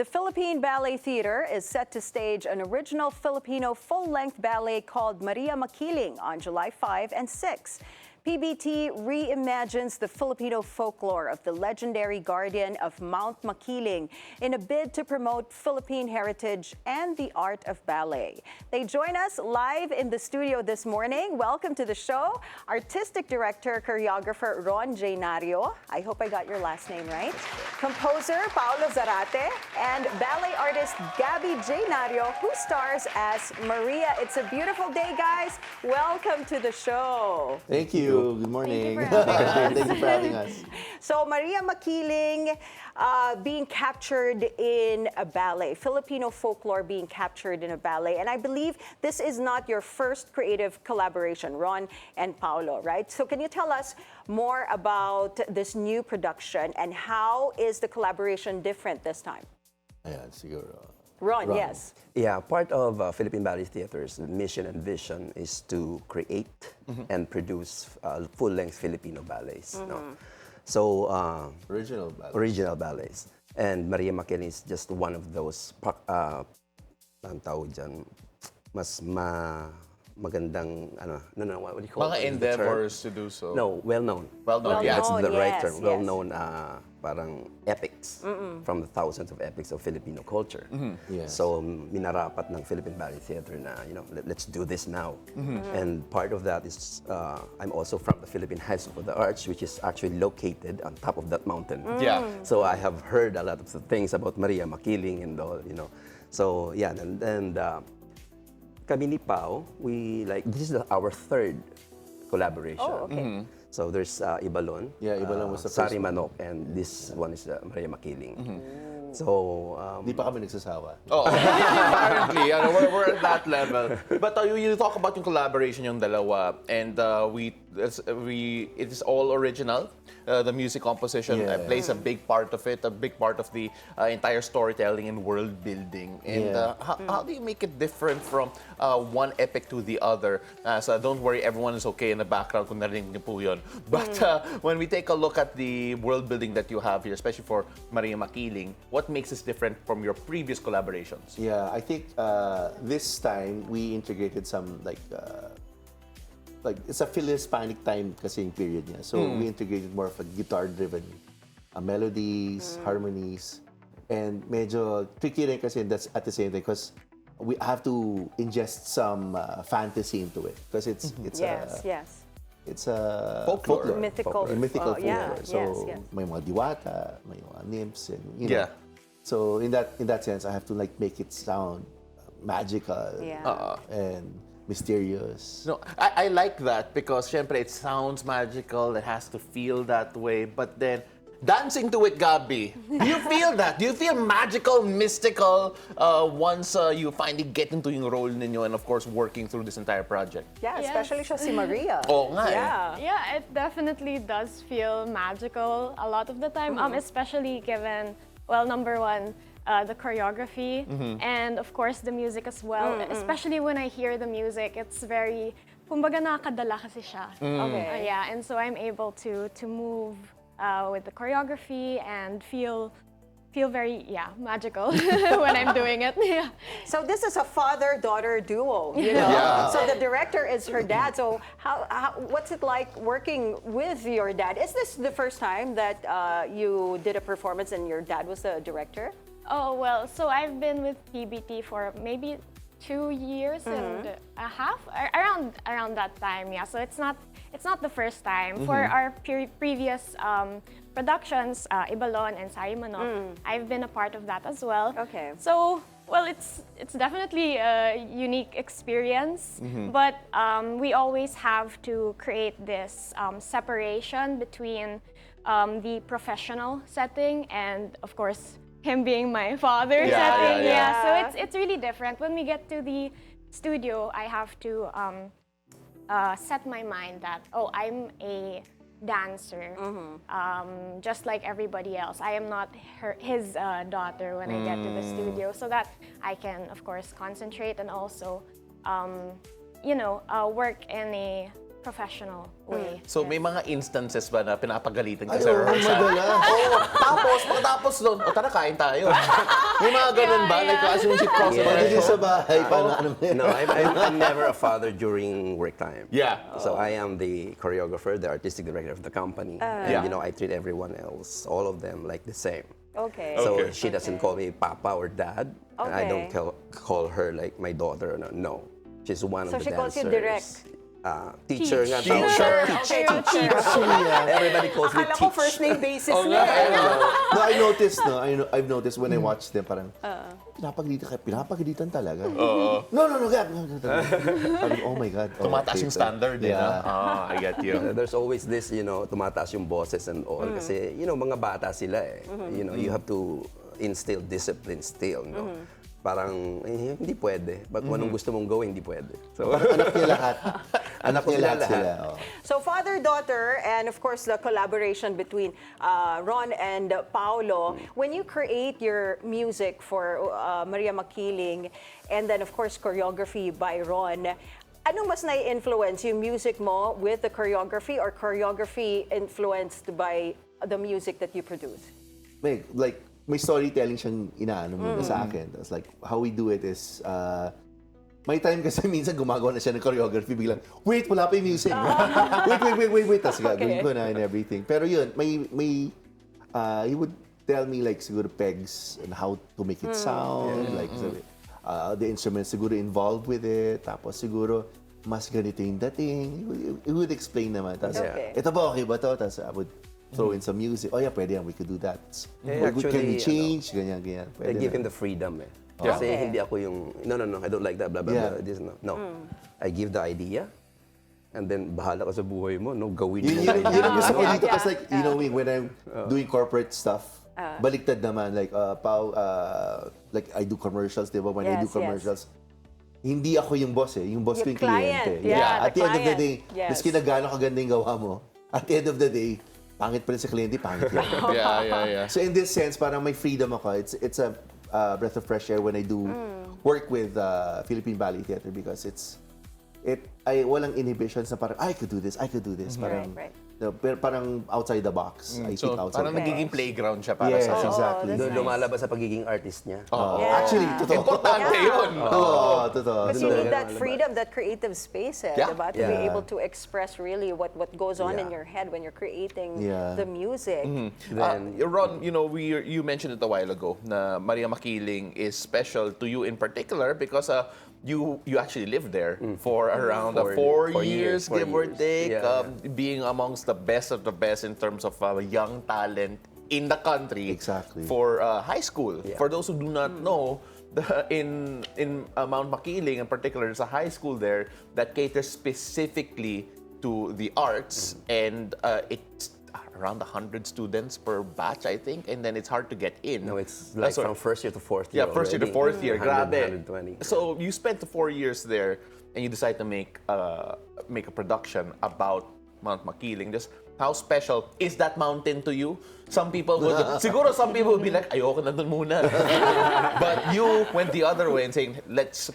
The Philippine Ballet Theater is set to stage an original Filipino full-length ballet called Maria Makiling on July 5 and 6. PBT reimagines the Filipino folklore of the legendary guardian of Mount Makiling in a bid to promote Philippine heritage and the art of ballet. They join us live in the studio this morning. Welcome to the show, Artistic Director, Choreographer Ron Jaynario. I hope I got your last name right. Composer Paulo Zarate and Ballet Artist Gabbie Jaynario, who stars as Maria. It's a beautiful day, guys. Welcome to the show. Thank you. Good morning. Thank Thank you for having us. So Maria Makiling being captured in a ballet, Filipino folklore being captured in a ballet. And I believe this is not your first creative collaboration, Ron and Paulo, right? So can you tell us more about this new production and how is the collaboration different this time? Ayan, siguro. Ron, yes. Yeah, part of Philippine Ballet Theater's mission and vision is to create and produce full-length Filipino ballets. No? So, original ballets. And Maria Makiling is just one of those, ang tawag dyan, magandang, what do you call it? Mga endeavors to do so. No, well-known. Well-known, That's Well-known, the right yes, term. yes. Well-known, parang epics from the thousands of epics of Filipino culture. Yes. So, minarapat ng Philippine Ballet Theater na, let's do this now. And part of that is, I'm also from the Philippine High School of the Arts, which is actually located on top of that mountain. Yeah. So, I have heard a lot of things about Maria Makiling and all, So, yeah, and kami ni Pao, this is our third collaboration. Oh, okay. So there's Ibalon, Yeah, Ibalon was the first Sari one. Manok, and this one is Maria Makiling. So, Di pa kami nagsasawa. Oh, apparently, we're at that level. But you talk about yung collaboration yung dalawa, and it is all original. The music composition Yeah. plays a big part of it, a big part of the entire storytelling and world building. And Yeah. how do you make it different from one epic to the other? So don't worry, everyone is okay in the background kung narinig niyo po yun. But when we take a look at the world building that you have here, especially for Maria Makiling, what makes this different from your previous collaborations? Yeah, I think this time we integrated some it's a Phil-Hispanic time kasing period niya. So we integrated more of a guitar-driven melodies, harmonies, and medyo tricky rin kasi that's at the same time because we have to ingest some fantasy into it because it's Yes. it's a Folklore. Mythical. mythical yeah, folklore. So yes. may mga diwata, may mga nymphs, and Yeah. So in that sense, I have to make it sound magical and mysterious. No, I like that because syempre it sounds magical, it has to feel that way, but then dancing to it, Gabi, do you feel that? Do you feel magical, mystical once you finally get into yung role ninyo and of course working through this entire project? Yeah, Yes. especially siya si Maria. Oo nga eh. Yeah. Yeah, it definitely does feel magical a lot of the time, especially given, well, number one, the choreography and of course the music as well. Especially when I hear the music, it's very, kumbaga nakakadala kasi siya. Okay. Yeah, and so I'm able to move with the choreography and feel very, magical when I'm doing it. Yeah. So this is a father-daughter duo, you know? Yeah. So the director is her dad. So what's it like working with your dad? Is this the first time that you did a performance and your dad was the director? Oh, well, so I've been with PBT for maybe 2 years and a half, around that time, yeah. So it's not the first time. For our previous productions, Ibalon and Sari Manok, I've been a part of that as well. Okay. So, well, it's definitely a unique experience, but we always have to create this separation between the professional setting and, of course, him being my father setting. Yeah. So it's really different. When we get to the studio, I have to set my mind that, I'm a dancer, just like everybody else. I am not his daughter when I get to the studio, so that I can, of course, concentrate and also, work in a professional way. So may mga instances ba na pinapagalitan ka Ay, sa oo, rehearsal? madalas. Oo, tapos, pagkatapos doon, tara, kain tayo. May mga ganun ba? Like, as yung ship cross Pwede din sa bahay, paano No, I'm never a father during work time. Yeah. So I am the choreographer, the artistic director of the company. And, Yeah. I treat everyone else, all of them, like the same. Okay. So Okay. she doesn't call me Papa or Dad. And I don't Okay. call her like my daughter. No. She's one So of the she calls dancers. you direct? Teacher nga tawag. Teacher. Okay, teacher. Everybody calls me Akala ko Teach. first name basis Oo na. nga, No, I've noticed when I watch them, parang, pinapagalitan talaga. No, God. Parang, oh my God. Oh, Tumataas yung standard, Yeah. I get you. There's always this, tumataas yung bosses and all. Kasi, mga bata sila eh. You have to instill discipline still, no? Parang, hindi pwede. But kung anong gusto mong gawin, hindi pwede. So, Anak niya lahat. anak nila lahat. sila. Oh. So father-daughter, and of course the collaboration between Ron and Paulo, when you create your music for Maria Makiling, and then of course choreography by Ron, anong mas nai-influence, yung music mo with the choreography or choreography influenced by the music that you produce? May storytelling siyang inaano muna sa akin. Tapos like, how we do it is, may time kasi minsan gumagawa na siya ng choreography, biglang, wait, wala pa yung music. wait. Tapos gagawin ko na and everything. Pero yun, he would tell me like, siguro pegs and how to make it sound. Like, the instruments siguro involved with it. Tapos siguro, mas ganito yung dating. He would explain naman. Tapos, ito ba, okay ba to? Tapos I would throw in some music. Oh yeah, pwede yan. We could do that. Yeah, Or can we change? Ganyan. I Pwede give na. him the freedom eh. Yeah. Kasi hindi ako yung, no, I don't like that, blah, blah, Yeah. blah. This, no. I give the idea, and then bahala ka sa buhay mo, no, gawin mo. Yun ang gusto ko dito. Yeah. Kasi like, when I'm doing corporate stuff, baliktad naman. Like, like I do commercials, di ba? When I do Yes, commercials, hindi ako yung boss eh. Yung boss ko Yung yung kliyente. client. Yeah, At the end of the day, client. Yes. maski na gaano kaganda yung gawa mo, at the end of the day, pangit pa rin sa kliyente, pangit yan. Yeah. So in this sense, parang may freedom ako. It's a breath of fresh air when I do work with Philippine Ballet Theater because walang inhibitions na parang, I could do this. Parang, Right. pero parang outside the box. I So, think outside parang the box. nagiging playground siya para Yes, sa exactly. that's Doon nice. lumalabas sa pagiging artist niya. Actually, totoo. Importante yun. Totoo. Because you need that freedom, that creative space, Yeah. diba? To be Yeah. able to express really what goes on in Yeah. your head when you're creating Yeah. the music. Ron, you mentioned it a while ago na Maria Makiling is special to you in particular because you actually lived there for around 4 years, give or take, Yeah. being amongst the best of the best in terms of young talent in the country. Exactly. For high school. Yeah. For those who do not know, in Mount Makiling in particular, there's a high school there that caters specifically to the arts, and it's around 100 students per batch, I think, and then it's hard to get in. No, it's like Sorry. from first year to fourth year. Yeah, first year to already. fourth year. 100, Grabe. 120. So you spent 4 years there, and you decide to make a production about Mount Makiling. Just how special is that mountain to you? Some people would, siguro some people would be like, ayoko na dun muna. But you went the other way and saying, let's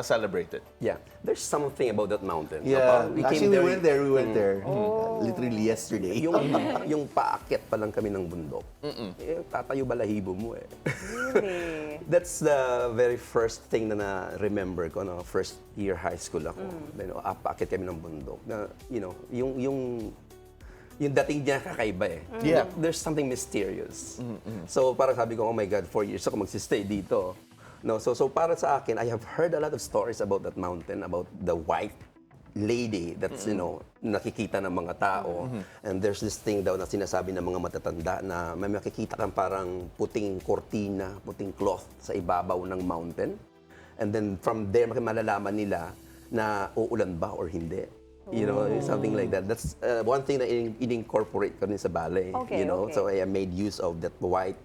celebrate it. Yeah, there's something about that mountain. Yeah. We Actually, came we went there. Literally yesterday. yung paakyat pa lang kami ng bundok. Tatayo balahibo mo eh. Really? That's the very first thing na na-remember ko, no? First year high school ako. Then, paakyat kami ng bundok. Na, yung dating niya kakaiba eh. Yeah. There's something mysterious. So parang sabi ko, oh my God, 4 years ako magsistay dito. No, so para sa akin, I have heard a lot of stories about that mountain, about the white lady that's, nakikita ng mga tao. And there's this thing daw na sinasabi ng mga matatanda na may makikita kang parang puting kortina, puting cloth sa ibabaw ng mountain. And then from there, malalaman nila na uulan ba or hindi. Something like that. That's one thing na in-incorporate ko rin sa ballet. Okay, okay. So I made use of that white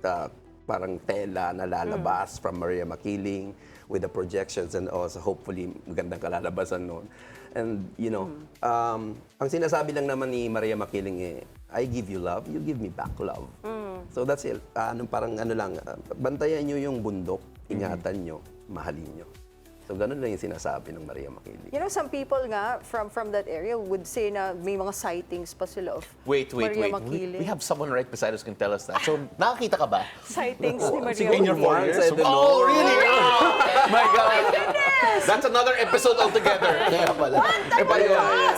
parang tela na lalabas from Maria Makiling with the projections and also hopefully magandang kalalabasan noon. And ang sinasabi lang naman ni Maria Makiling I give you love, you give me back love. So that's it. Parang lang, bantayan nyo yung bundok, ingatan nyo, mahalin nyo. So ganun lang yung sinasabi ng Maria Makiling. You know, some people nga from that area would say na may mga sightings pa sila of Wait. Maria We Makiling. have someone right beside us who can tell us that. So, nakakita ka ba? Sightings ni Maria In your Makiling. 4 years? I don't Oh, know. really? Oh, my God. That's another episode altogether. Kaya pala.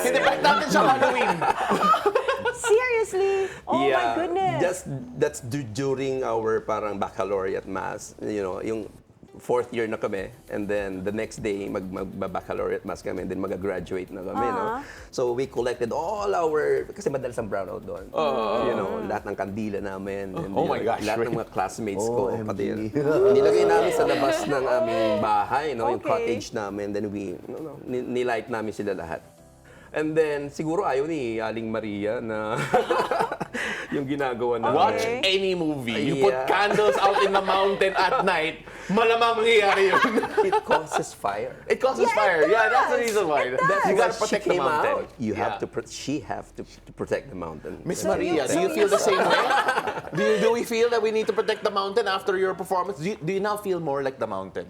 Sinipek natin sa Halloween. Seriously? Oh my goodness. That's during our parang baccalaureate mass. You know, yung 4th year na kami, and then the next day mag-baccalaureate mass kami, and then mag-graduate na kami, no? So we collected all our, kasi madalas ang brownout doon. You know, lahat ng kandila namin. And, Oh my you know, gosh, lahat ng really? mga classmates ko, OMG. pati yun. Nilagay namin sa labas ng aming bahay, no? Yung Okay. cottage namin, then we, nilight namin sila lahat. And then, siguro ayaw ni Aling Maria na yung ginagawa namin. Watch any movie. You put Yeah. candles out in the mountain at night, malamang mangyayari yun. It causes fire. It causes fire. Yeah, that's the reason why. That's You why gotta she protect the came mountain. out. You have to. She have to protect the mountain. Miss So Maria, you- do you feel the same way? Do we feel that we need to protect the mountain after your performance? Do you now feel more like the mountain?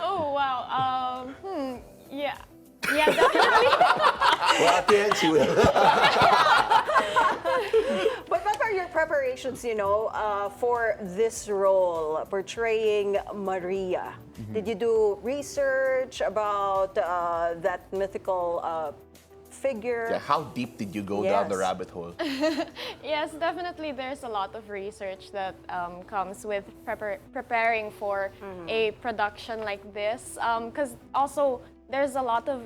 Oh wow. Yeah. Yeah, definitely. Well, at the end, she will. But what are your preparations, you know, for this role, portraying Maria? Did you do research about that mythical figure? Yeah, how deep did you go down the Yes. rabbit hole? Yes, definitely. There's a lot of research that comes with preparing for a production like this. Because also there's a lot of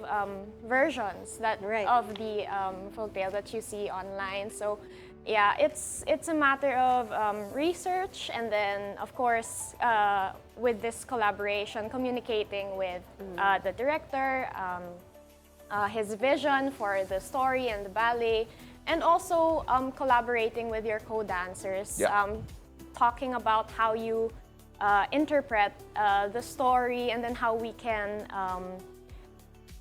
versions that Right. of the folktale that you see online. So yeah, it's a matter of research, and then of course with this collaboration, communicating with the director. His vision for the story and the ballet, and also collaborating with your co-dancers, Yeah. talking about how you interpret the story, and then how we can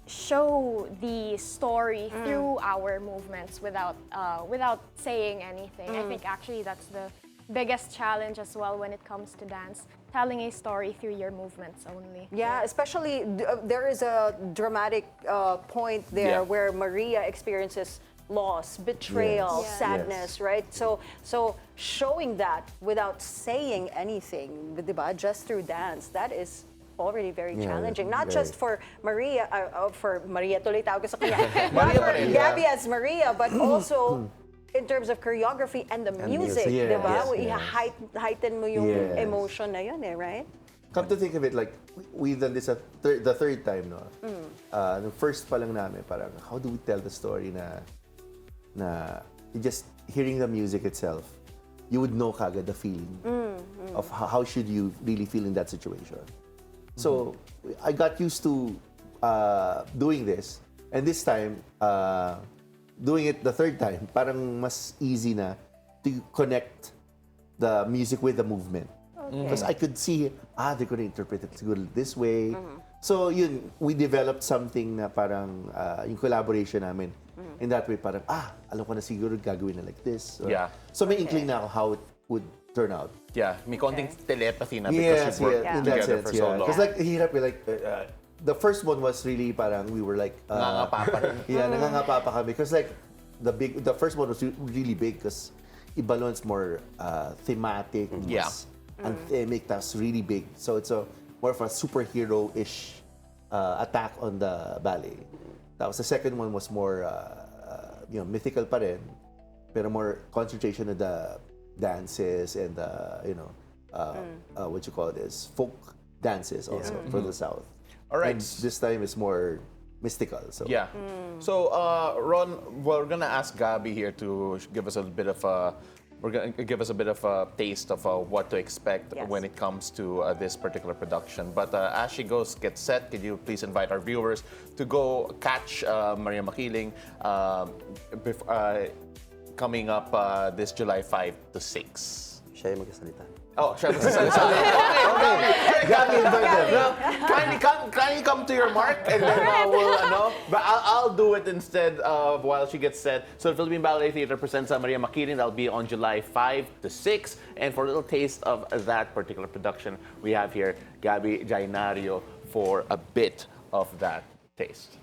show the story through our movements without saying anything. I think actually that's the biggest challenge as well when it comes to dance, telling a story through your movements only. Yeah, especially there is a dramatic point there Yeah. where Maria experiences loss, betrayal, Yes. Yes. sadness, right? So showing that without saying anything, diba, just through dance, that is already very challenging. Not very. just for Maria, tuloy tawag ko sa kanya. Not for Maria. Gabbie as Maria, but also in terms of choreography and the music, music. diba? Yes, yes. Heighten mo yung Yes. emotion na yun, right? Come to think of it, like, we've done this the third time, no? The first pa lang namin, parang, how do we tell the story na just hearing the music itself, you would know kagad the feeling of how should you really feel in that situation. So, I got used to doing this, and this time, doing it the third time, parang mas easy na to connect the music with the movement. Because I could see, they're going to interpret it siguro this way. So yun, we developed something na parang yung collaboration namin. In that way, parang, alam ko na siguro gagawin na like this. Yeah. So may inkling na ako how it would turn out. Yeah, may konting telepathy na Yes, because you've worked in that together sense, for so long. Because like, hirap eh, like, the first one was really parang, we were like, Nangangapa rin. yeah, nangangapa pa kami. Because like, the first one was really big because Ibalon's more thematic, Yeah. mas anthemic, that's really big. So it's more of a superhero-ish attack on the ballet. Tapos the second one was more, mythical pa rin, pero more concentration on the dances and what you call this, folk dances also for the South. All right. And this time is more mystical. So Yeah. So, Ron, we're gonna ask Gabbie here to give us a bit of a. We're gonna give us a bit of a taste of what to expect Yes. when it comes to this particular production. But as she gets set, could you please invite our viewers to go catch Maria Makiling coming up this July 5 to 6? Siya yung magsasalita. Oh, syempre. Okay. Gabbie, kindly come to your mark, and then we'll, but I'll do it instead of while she gets set. So the Philippine Ballet Theater presents Maria Makiling. That'll be on July 5 to 6. And for a little taste of that particular production, we have here Gabbie Jaynario for a bit of that taste.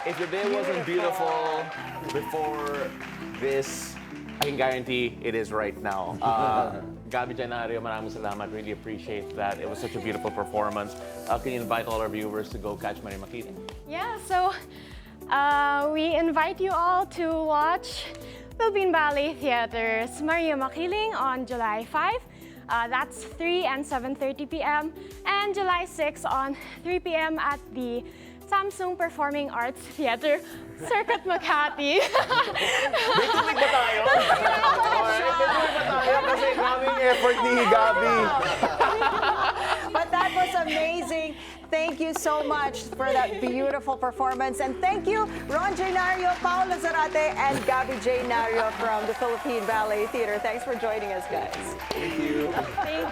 If your day wasn't beautiful before this, I can guarantee it is right now. Gabbie Jaynario, maraming salamat. Really appreciate that. It was such a beautiful performance. Can you invite all our viewers to go catch Maria Makiling? Yeah, so we invite you all to watch Philippine Ballet Theater's Maria Makiling on July 5. That's 3 and 7:30 p.m. and July 6 on 3 p.m. at the Samsung Performing Arts Theater, Circuit Makati. May tuwid ba tayo? May tuwid ba tayo? Kasi maraming effort ni Gabbie. But that was amazing. Thank you so much for that beautiful performance. And thank you, Ron Jaynario, Paulo Zarate, and Gabbie Jaynario from the Philippine Ballet Theater. Thanks for joining us, guys. Thank you. Thank